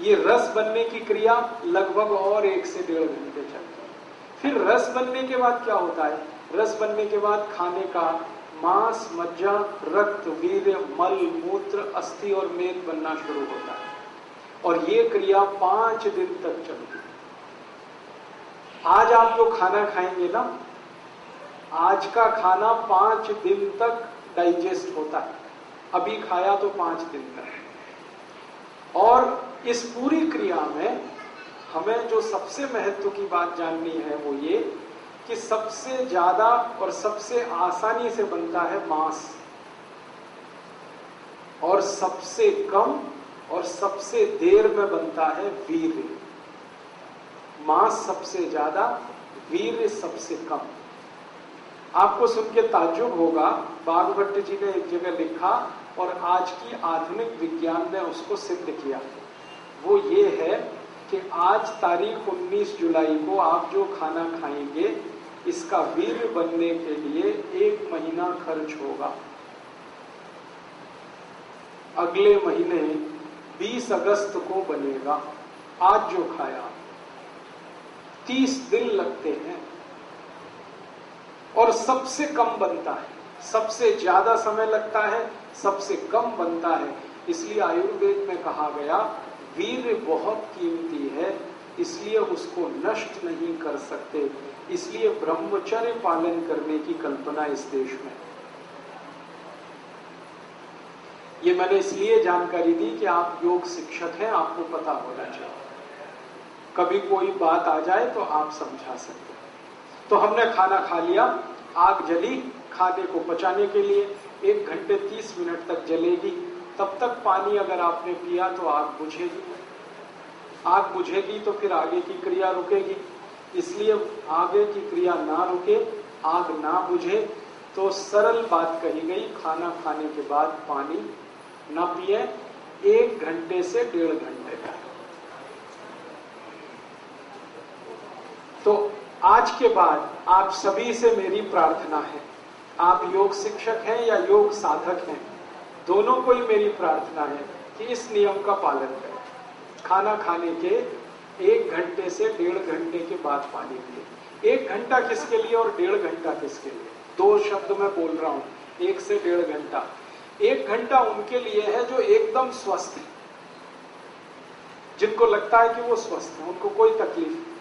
ये रस बनने की क्रिया लगभग और 1 से 1.5 घंटे चलती है। फिर रस बनने के बाद क्या होता है? रस बनने के बाद खाने का मांस, मज्जा, रक्त, वीर्य, मल, मूत्र, अस्थि और मेद बनना शुरू होता है और ये क्रिया 5 दिन तक चलती है। आज आप जो खाना खाएंगे ना, आज का खाना 5 दिन तक डाइजेस्ट होता है। अभी खाया तो 5 दिन तक। और इस पूरी क्रिया में हमें जो सबसे महत्व की बात जाननी है वो ये कि सबसे ज्यादा और सबसे आसानी से बनता है मांस, और सबसे कम और सबसे देर में बनता है वीर्य। मांस सबसे ज्यादा, वीर्य सबसे कम। आपको सुन के ताज्जुब होगा, बागभट्ट जी ने एक जगह लिखा और आज की आधुनिक विज्ञान ने उसको सिद्ध किया। वो ये है कि आज तारीख 19 जुलाई को आप जो खाना खाएंगे इसका वीर्य बनने के लिए 1 महीना खर्च होगा। अगले महीने 20 अगस्त को बनेगा। आज जो खाया 30 दिन लगते हैं और सबसे कम बनता है। सबसे ज्यादा समय लगता है, सबसे कम बनता है। इसलिए आयुर्वेद में कहा गया वीर्य बहुत कीमती है, इसलिए उसको नष्ट नहीं कर सकते। इसलिए ब्रह्मचर्य पालन करने की कल्पना इस देश में। ये मैंने इसलिए जानकारी दी कि आप योग शिक्षक हैं, आपको पता होना चाहिए। कभी कोई बात आ जाए तो आप समझा सकते हैं। तो हमने खाना खा लिया, आग जली खाने को पचाने के लिए, 1 घंटे 30 मिनट तक जलेगी। तब तक पानी अगर आपने पिया तो आग बुझेगी। आग बुझेगी तो फिर आगे की क्रिया रुकेगी। इसलिए आगे की क्रिया ना रुके, आग ना बुझे, तो सरल बात कही गई, खाना खाने के बाद पानी ना पिए 1 घंटे से 1.5 घंटे तक। तो आज के बाद आप सभी से मेरी प्रार्थना है, आप योग शिक्षक हैं या योग साधक हैं, दोनों को ही मेरी प्रार्थना है कि इस नियम का पालन करें। खाना खाने के 1 घंटे से 1.5 घंटे के बाद पानी पिए। 1 घंटा किसके लिए और 1.5 घंटा किसके लिए? 2 शब्द मैं बोल रहा हूं, 1 से 1.5 घंटा। 1 घंटा उनके लिए है जो एकदम स्वस्थ है, जिनको लगता है कि वो स्वस्थ है, उनको कोई तकलीफ नहीं,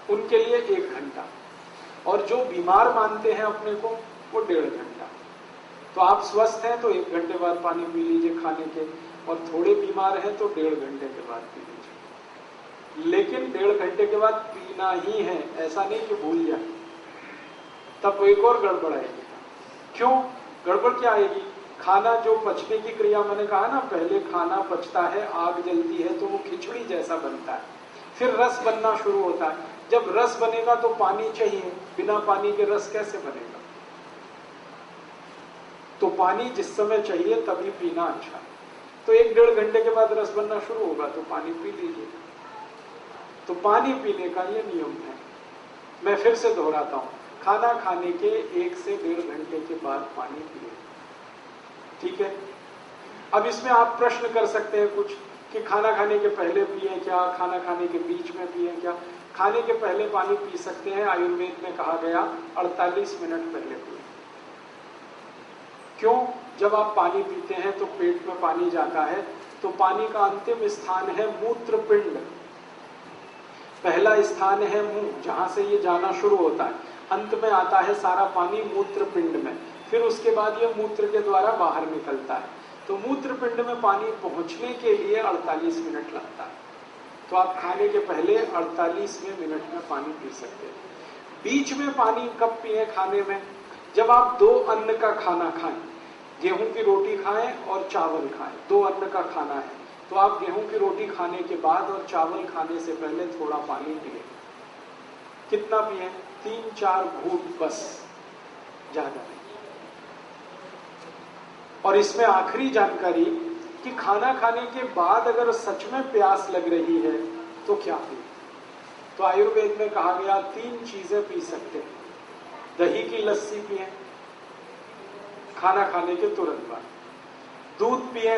उनके लिए 1 घंटा। और जो बीमार मानते हैं अपने को, वो 1.5 घंटा। तो आप स्वस्थ हैं तो 1 घंटे बाद पानी पी लीजिए खाने के, और थोड़े बीमार हैं तो 1.5 घंटे के बाद पी लीजिए। लेकिन 1.5 घंटे के बाद पीना ही है, ऐसा नहीं कि भूल जाए, तब एक और गड़बड़ आएगी। क्यों गड़बड़ क्या आएगी? खाना जो पचने की क्रिया, मैंने कहा ना पहले खाना पचता है, आग जलती है तो वो खिचड़ी जैसा बनता है, फिर रस बनना शुरू होता है। जब रस बनेगा तो पानी चाहिए, बिना पानी के रस कैसे बनेगा? तो पानी जिस समय चाहिए तभी पीना अच्छा है। तो 1-1.5 घंटे के बाद रस बनना शुरू होगा तो पानी पी लीजिए। तो पानी पीने का ये नियम है। मैं फिर से दोहराता हूं, खाना खाने के 1 से 1.5 घंटे के बाद पानी पिए। ठीक है? अब इसमें आप प्रश्न कर सकते हैं कुछ कि खाना खाने के पहले पिए क्या, खाना खाने के बीच में पिए क्या? खाने के पहले पानी पी सकते हैं, आयुर्वेद में कहा गया 48 मिनट पहले पिए। क्यों? जब आप पानी पीते हैं तो पेट में पानी जाता है, तो पानी का अंतिम स्थान है मूत्रपिंड। पहला स्थान है मुंह, जहां से ये जाना शुरू होता है। अंत में आता है सारा पानी मूत्रपिंड में, फिर उसके बाद ये मूत्र के द्वारा बाहर निकलता है। तो मूत्रपिंड में पानी पहुंचने के लिए 48 मिनट लगता है। तो आप खाने के पहले 48वें मिनट में पानी पी सकते हैं। बीच में पानी कब पिए खाने में? जब आप 2 अन्न का खाना खाएं, गेहूं की रोटी खाएं और चावल खाएं, 2 अन्न का खाना है, तो आप गेहूं की रोटी खाने के बाद और चावल खाने से पहले थोड़ा पानी पिए। कितना पिए? 3-4 घूंट बस, ज्यादा नहीं। और इसमें आखिरी जानकारी कि खाना खाने के बाद अगर सच में प्यास लग रही है तो क्या पिए? तो आयुर्वेद में कहा गया 3 चीजें पी सकते हैं। दही की लस्सी पिए खाना खाने के तुरंत बाद, दूध पिए,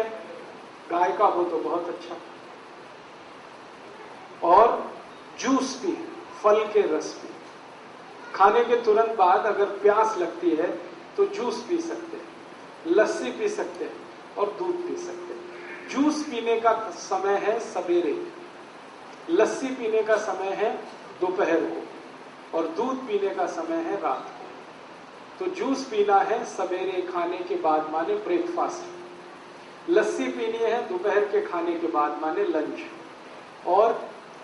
गाय का हो तो बहुत अच्छा, और जूस पिए, फल के रस पिए। खाने के तुरंत बाद अगर प्यास लगती है तो जूस पी सकते हैं, लस्सी पी सकते हैं और दूध पी सकते हैं। जूस पीने का समय है सवेरे, लस्सी पीने का समय है दोपहर को और दूध पीने का समय है रात को। तो जूस पीना है सवेरे खाने के बाद माने ब्रेकफास्ट, लस्सी पीनी है दोपहर के खाने के बाद माने लंच, और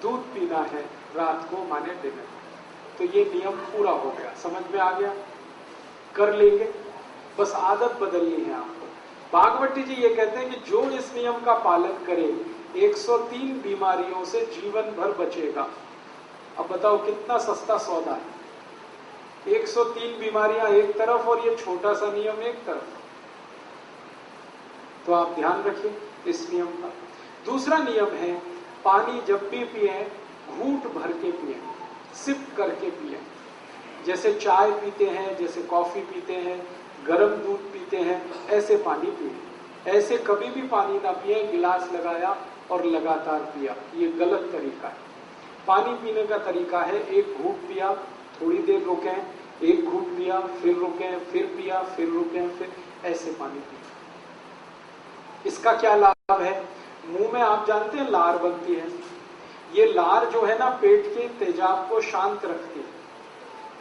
दूध पीना है रात को माने डिनर। तो ये नियम पूरा हो गया, समझ में आ गया? कर लेंगे, बस आदत बदलनी है आपको। भागवती जी ये कहते हैं कि जो इस नियम का पालन करे 103 बीमारियों से जीवन भर बचेगा। अब बताओ कितना सस्ता सौदा है। 103 बीमारियां एक तरफ और ये छोटा सा नियम एक तरफ। तो आप ध्यान रखिए इस नियम का। दूसरा नियम है, पानी जब भी पिए घूंट भर के पिए, सिप करके पिए। जैसे चाय पीते हैं, जैसे कॉफी पीते हैं, गर्म दूध पीते हैं, ऐसे पानी पिए। ऐसे कभी भी पानी ना पिए गिलास लगाया और लगातार पिया, ये गलत तरीका है। पानी पीने का तरीका है, एक घूंट पिया, थोड़ी देर रुके, एक घूंट पिया, फिर रुके, फिर पिया, फिर रुके, फिर ऐसे पानी पिया। इसका क्या लाभ है? मुंह में आप जानते हैं लार बनती है। ये लार जो है ना पेट के तेजाब को शांत रखती है।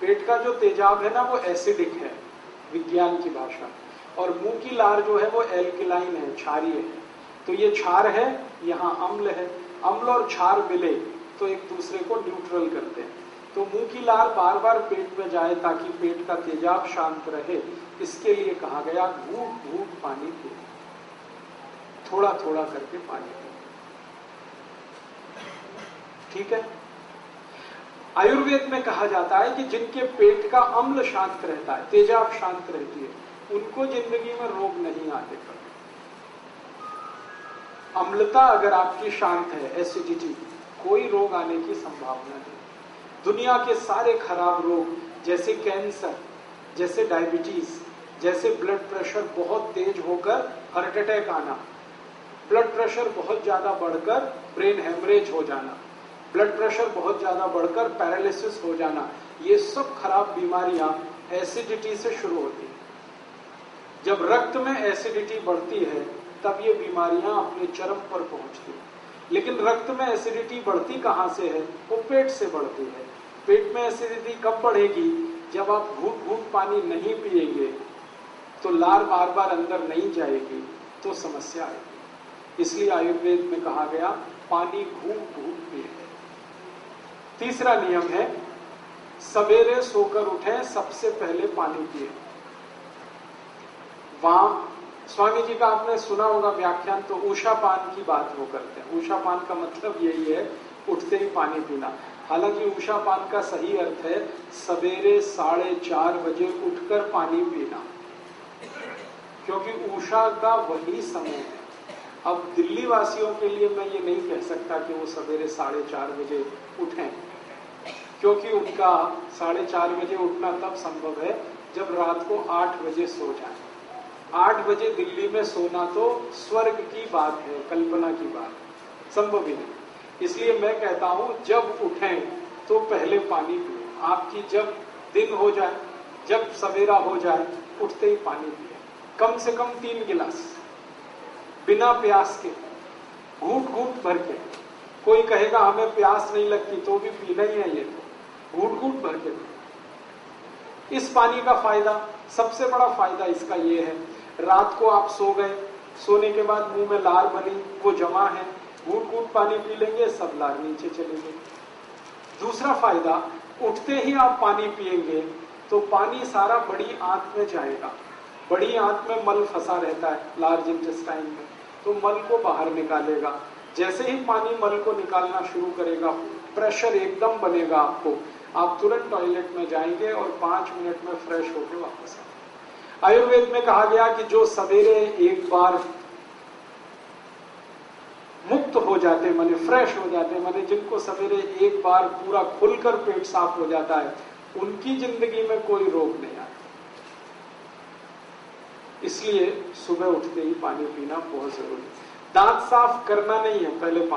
पेट का जो तेजाब है ना वो एसिडिक है विज्ञान की भाषा, और मुंह की लार जो है वो एल्कलाइन है, क्षारीय है। तो ये क्षार है, यहाँ अम्ल है। अम्ल और क्षार मिले तो एक दूसरे को न्यूट्रल करते हैं। तो मुंह की लार बार बार पेट में जाए ताकि पेट का तेजाब शांत रहे, इसके लिए कहा गया घूंट घूंट पानी पिए, थोड़ा थोड़ा करके पानी पिए। ठीक है। आयुर्वेद में कहा जाता है कि जिनके पेट का अम्ल शांत रहता है, तेजाब शांत रहती है, उनको जिंदगी में रोग नहीं आते कभी। अम्लता अगर आपकी शांत है, एसिडिटी, कोई रोग आने की संभावना नहीं। दुनिया के सारे खराब रोग जैसे कैंसर, जैसे डायबिटीज, जैसे ब्लड प्रेशर बहुत तेज होकर हार्ट अटैक आना, ब्लड प्रेशर बहुत ज्यादा बढ़कर ब्रेन हेमरेज हो जाना, ब्लड प्रेशर बहुत ज्यादा बढ़कर पैरालिसिस हो जाना, ये सब खराब बीमारियां एसिडिटी से शुरू होती हैं। जब रक्त में एसिडिटी बढ़ती है तब ये बीमारियां अपने चरम पर पहुंचती हैं। लेकिन रक्त में एसिडिटी बढ़ती कहां से है? वो पेट से बढ़ती है। पेट में एसिडिटी कब बढ़ेगी? जब आप घूंट घूंट पानी नहीं पिएंगे तो लार बार बार अंदर नहीं जाएगी तो समस्या आएगी। इसलिए आयुर्वेद में कहा गया पानी घूंट घूंट पिए। तीसरा नियम है, सवेरे सोकर उठे सबसे पहले पानी पिए। वहां स्वामी जी का आपने सुना होगा व्याख्यान, तो उषापान की बात वो करते हैं। उषापान का मतलब यही है उठते ही पानी पीना। हालांकि उषापान का सही अर्थ है सवेरे 4:30 बजे उठकर पानी पीना, क्योंकि उषा का वही समय है। अब दिल्ली वासियों के लिए मैं ये नहीं कह सकता कि वो सवेरे 4:30 बजे उठें, क्योंकि उनका 4:30 बजे उठना तब संभव है जब रात को 8 बजे सो जाए। 8 बजे दिल्ली में सोना तो स्वर्ग की बात है, कल्पना की बात, संभव ही नहीं। इसलिए मैं कहता हूं जब उठें तो पहले पानी पिए। आपकी जब दिन हो जाए, जब सवेरा हो जाए, उठते ही पानी पिए, कम से कम 3 गिलास, बिना प्यास के, घूंट घूंट भर के। कोई कहेगा हमें प्यास नहीं लगती, तो भी पीना ही है, ये तो घूंट घूंट भर के। इस पानी का फायदा, सबसे बड़ा फायदा इसका ये है, रात को आप सो गए, सोने के बाद मुंह में लार बनी, वो जमा है, घूंट घूंट पानी पी लेंगे, सब लार नीचे चलेंगे। दूसरा फायदा, उठते ही आप पानी पिएंगे तो पानी सारा बड़ी आंत में जाएगा। बड़ी आंत में मल फंसा रहता है, लार्ज इंटेस्टाइन में, तो मल को बाहर निकालेगा। जैसे ही पानी मल को निकालना शुरू करेगा, प्रेशर एकदम बनेगा आपको, आप तुरंत टॉयलेट में जाएंगे और 5 मिनट में फ्रेश होकर वापस आएंगे। आयुर्वेद में कहा गया कि जो सवेरे एक बार मुक्त हो जाते, माने फ्रेश हो जाते, माने जिनको सवेरे एक बार पूरा खुलकर पेट साफ हो जाता है, उनकी जिंदगी में कोई रोग नहीं आता। इसलिए सुबह उठते ही पानी पीना बहुत जरूरी है। दांत साफ करना नहीं है, पहले